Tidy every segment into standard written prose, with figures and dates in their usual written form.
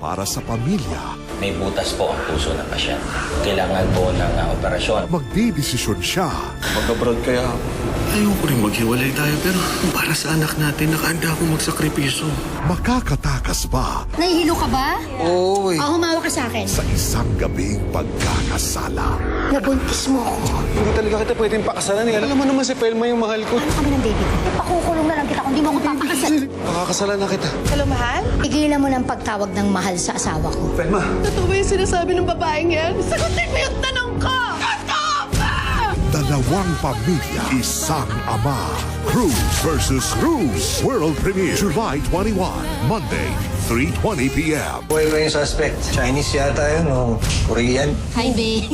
para sa pamilya. May butas po ang puso ng pasyente. Kailangan po ng operasyon. Magdidesisyon siya. Mag-abroad kaya ako. Ayoko rin maghiwalay tayo pero para sa anak natin, nakahanda akong magsakripisyo. Makakatakas ba Nahihilo ka ba? Oo eh. Humawa ka sa akin. sa isang gabing pagkakasala? Nabuntis mo ako. Hindi talaga kita pwedeng pakasalan eh. Alam mo naman si Pelma yung mahal ko. Ano kami ng baby ko? Ipakukulong na lang kita kung di mo ako papakasal. Pakakasalan na kita. Hello, mahal? Tigilan mo ng pagtawag ng mahal sa asawa ko. Pelma. Totoo ba yung sinasabi ng babaeng yan? Sagutin mo yung tanong ko! Totoo ba? Dalawang pamilya, isang ama. Cruz versus Cruz. World premiere July 21, Monday, 3:20 p.m. Buhay ko yung suspect. Chinese yata yun o Korean. Hi, babe.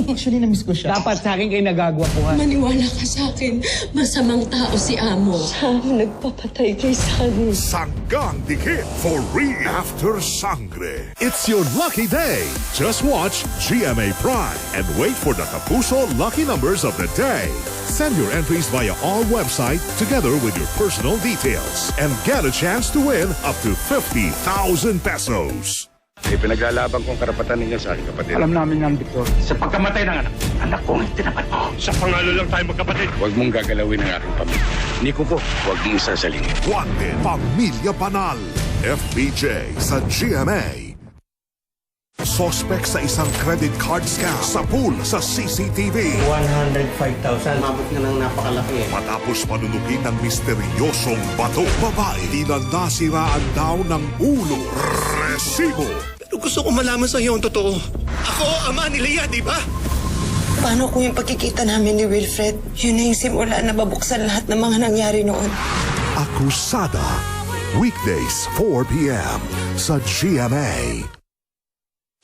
Dapat sa akin kayo nagagwapuhan. Maniwala ka sa akin, masamang tao si Amo. Nagpapatay kay Sunny. Sanggang Dikit for real after sangre. It's your lucky day. Just watch GMA Prime and wait for the Kapuso lucky numbers of the day. Send your entries via our website together with your personal details and get a chance to win up to 50,000 pesos. Pinaglalaban kong karapatan ninyo sa aking kapatid. Alam namin ng Victor. Sa pagkamatay ng anak ko ang tinapat mo. Sa pangalo lang tayo magkapatid. Huwag mong gagalawin ang aking pamilya. Niko po, huwag mong sasalingin. Wanted Pamilya Banal. FPJ sa GMA. Suspect sa isang credit card scam sa pool sa CCTV. 105,000. Mabot na ng napakalaki eh. Matapos panunukin ng misteryosong bato, babae na nasiraan daw ng ulo. Resibo. Pero gusto ko malaman sa iyo ang totoo. Ako, ama ni Leia, di ba? Paano kung yung pagkikita namin ni Wilfred, yun na yung simula na babuksan lahat ng mga nangyari noon? Akusada. Weekdays 4 p.m. sa GMA.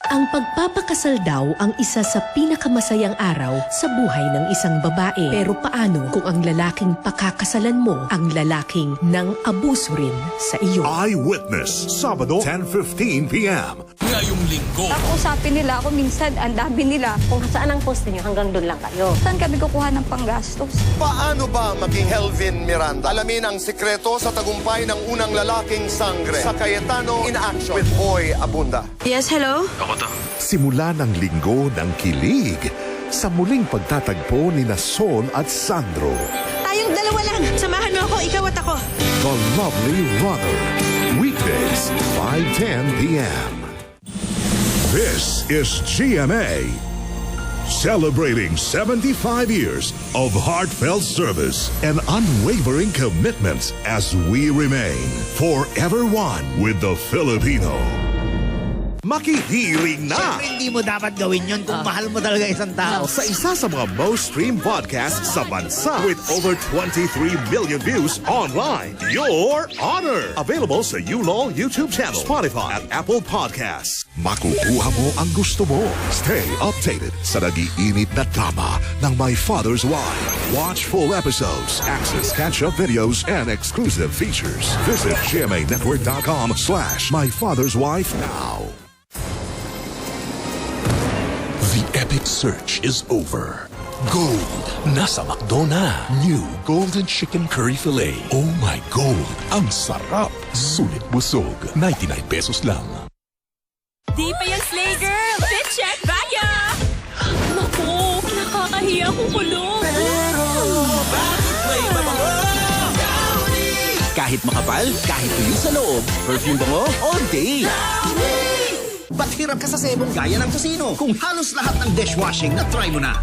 Ang pagpapakasal daw ang isa sa pinakamasayang araw sa buhay ng isang babae. Pero paano kung ang lalaking pakakasalan mo ang lalaking nang abuso rin sa iyo? Eyewitness. Sabado 10:15 p.m. Ngayong linggo. Usapin nila ako minsan, ang dami nila. Kung saan ang post niyo, hanggang doon lang kayo. Saan kami kukuha ng panggastos? Paano ba maging Helvin Miranda? Alamin ang sikreto sa tagumpay ng unang lalaking sangre sa Cayetano in action with Boy Abunda. Yes, hello? Simula ng linggo ng kilig sa muling pagtatagpo ni Sol at Sandro. Tayong dalawa lang. Samahan mo ako, ikaw at ako. The Lovely Runner. Weekdays, 5:10 p.m. This is GMA. Celebrating 75 years of heartfelt service and unwavering commitment as we remain forever one with the Filipino. Makihiling na! Siyempre, hindi mo dapat gawin yun kung mahal mo talaga isang tao. Sa isa sa mga most streamed podcasts sa bansa with over 23 million views online. Your Honor! Available sa ULOL YouTube channel, Spotify at Apple Podcasts. Makukuha mo ang gusto mo. Stay updated sa nag-iinit na drama ng My Father's Wife. Watch full episodes, access catch-up videos, and exclusive features. Visit gmanetwork.com/MyFather'sWife now. The epic search is over. Gold. Nasa McDo na. New Golden Chicken Curry Filet. Oh my gold. Ang sarap. Sulit busog. 99 pesos lang. Di pa yan, Slay Girl! Fit check, Vanya! Naku, nakakahiya kung kulong. Kahit makapal, kahit tuyo sa loob, perfume bango all day. Ba't hirap ka sa sebong gaya ng tosino? Kung halos lahat ng dishwashing na try mo na.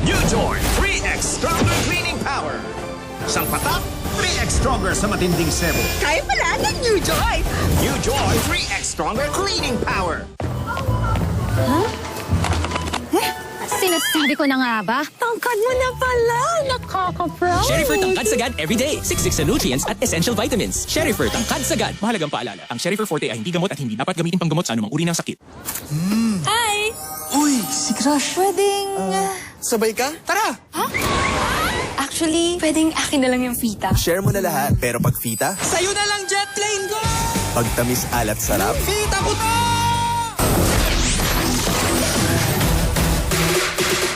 New Joy 3X Stronger Cleaning Power. Isang patak, 3X Stronger sa matinding sebo. Kaya pala ng New Joy! New Joy 3X Stronger Cleaning Power. Sinasabi ko na nga ba? Tangkad mo na pala! Nakaka-proud! Sherifer Tangkad Sagad everyday. 66 sa nutrients at essential vitamins. Sherifer Tangkad Sagad. Mahalagang paalala, ang Sherifer Forte ay hindi gamot at hindi dapat gamitin panggamot sa anumang uri ng sakit. Hi! Uy, si Crush. Pwedeng... Sabay ka? Tara! Actually, pwedeng akin na lang yung fita. Share mo na lahat, pero pag fita, Sa'yo na lang jet plane ko! pag tamis alat sarap, Fita ko to!